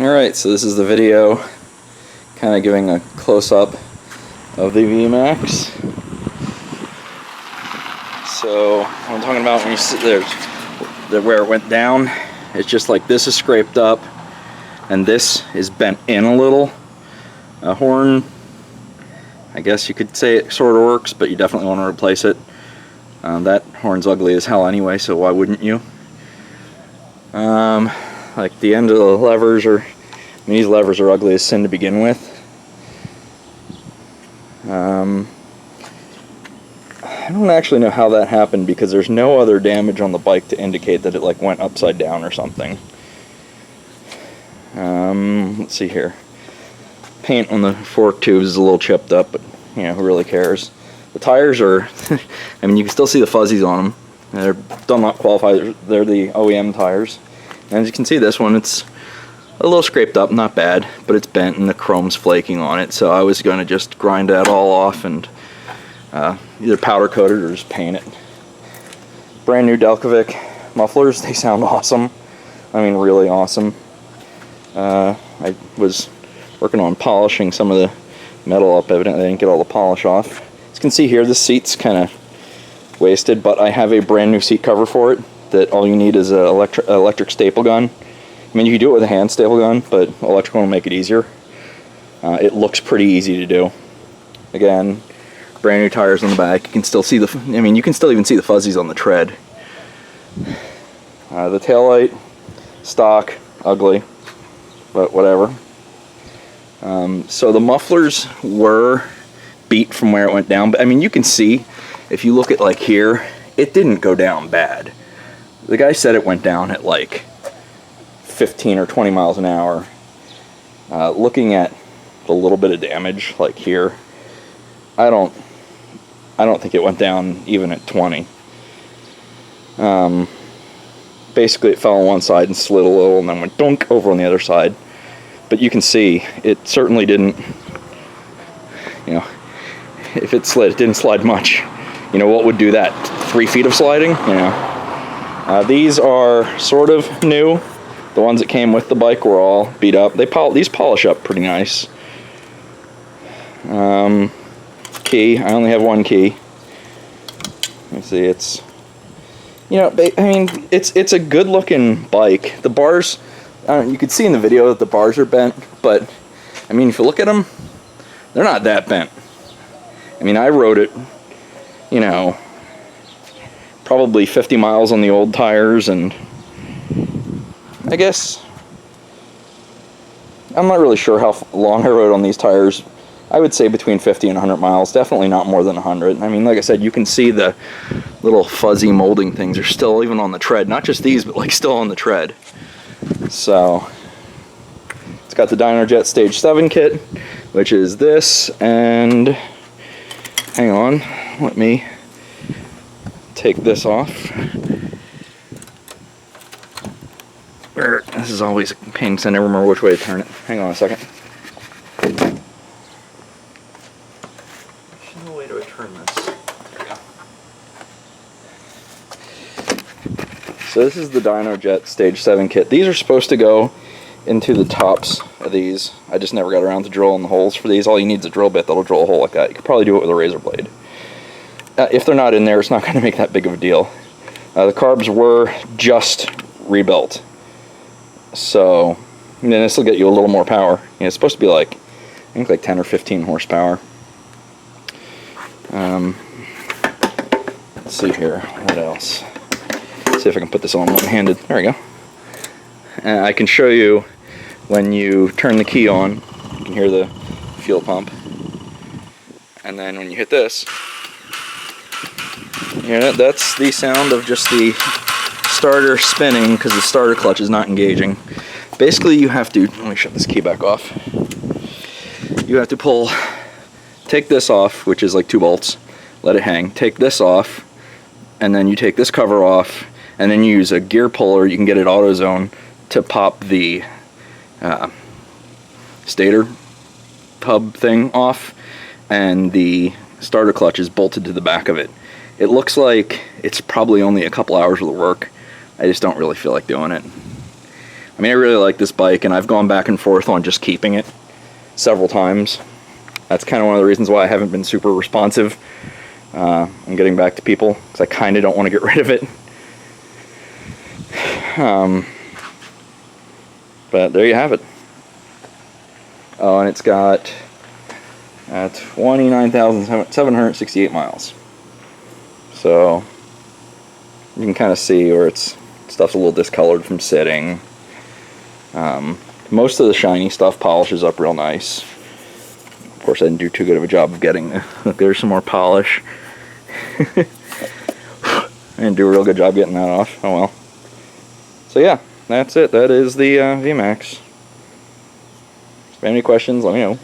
Alright, so this is the video kind of giving a close-up of the vmax. So what I'm talking about, when you sit there, where it went down, it's just like this is scraped up and this is bent in a little. A horn, I guess you could say it sort of works, but you definitely want to replace it. That horn's ugly as hell anyway, so why wouldn't you? Like the end of the levers are, I mean, these levers are ugly as sin to begin with. I don't actually know how that happened because there's no other damage on the bike to indicate that it like went upside down or something. Let's see here. Paint on the fork tubes is a little chipped up, but you know, who really cares? The tires are, I mean, you can still see the fuzzies on them. They're Dunlop qualified, they're the OEM tires. And as you can see, this one, it's a little scraped up, not bad, but it's bent and the chrome's flaking on it, so I was going to just grind that all off and either powder coat it or just paint it. Brand new Delcovic mufflers, they sound awesome. I mean, really awesome. I was working on polishing some of the metal up, evidently I didn't get all the polish off. As you can see here, the seat's kind of wasted, but I have a brand new seat cover for it that all you need is an electric staple gun. I mean, you can do it with a hand staple gun, but electrical will make it easier. It looks pretty easy to do. Again, brand new tires on the back. You can still see the, I mean, you can still even see the fuzzies on the tread. The taillight, stock, ugly, but whatever. So the mufflers were beat from where it went down, but I mean, you can see, if you look at like here, it didn't go down bad. The guy said it went down at like 15 or 20 miles an hour. Looking at the little bit of damage like here, I don't think it went down even at 20. Basically it fell on one side and slid a little and then went dunk over on the other side. But you can see it certainly didn't, you know, if it slid, it didn't slide much. You know, what would do that? 3 feet of sliding? You know. These are sort of new. The ones that came with the bike were all beat up. These polish up pretty nice. Key, I only have one key. Let's see, it's, you know, I mean, it's a good looking bike. The bars, you could see in the video that the bars are bent, but I mean, if you look at them, they're not that bent. I mean, I rode it, you know, probably 50 miles on the old tires, and I guess, I'm not really sure how long I rode on these tires. I would say between 50 and 100 miles, definitely not more than 100. I mean, like I said, you can see the little fuzzy molding things are still even on the tread. Not just these, but like still on the tread. So, it's got the Dynojet Stage 7 kit, which is this, and hang on, let me take this off. This is always a pain because I never remember which way to turn it. Hang on a second. There's no way to turn this. There we go. So this is the Dynojet Stage 7 kit. These are supposed to go into the tops of these. I just never got around to drilling the holes for these. All you need is a drill bit that'll drill a hole like that. You could probably do it with a razor blade. If they're not in there, it's not going to make that big of a deal. The carbs were just rebuilt. So, and then this will get you a little more power. You know, it's supposed to be like, I think like 10 or 15 horsepower. Let's see here, what else? Let's see if I can put this on one-handed. There we go. I can show you when you turn the key on, you can hear the fuel pump. And then when you hit this, you know, that's the sound of just the starter spinning because the starter clutch is not engaging. Basically you have to, let me shut this key back off. You have to take this off, which is like 2 bolts, let it hang, take this off, and then you take this cover off, and then you use a gear puller, you can get it AutoZone, to pop the stator hub thing off, and the starter clutch is bolted to the back of it. It looks like it's probably only a couple hours worth of work. I just don't really feel like doing it. I I mean, I really like this bike, and I've gone back and forth on just keeping it several times. That's kind of one of the reasons why I haven't been super responsive on getting back to people, because I kind of don't want to get rid of it. But there you have it. Oh, and it's got 29,768 miles. So you can kind of see where stuff's a little discolored from sitting. Most of the shiny stuff polishes up real nice. Of course, I didn't do too good of a job of getting look, there's some more polish. I didn't do a real good job getting that off. Oh well. So yeah, that's it. That is the vmax. If you have any questions, let me know.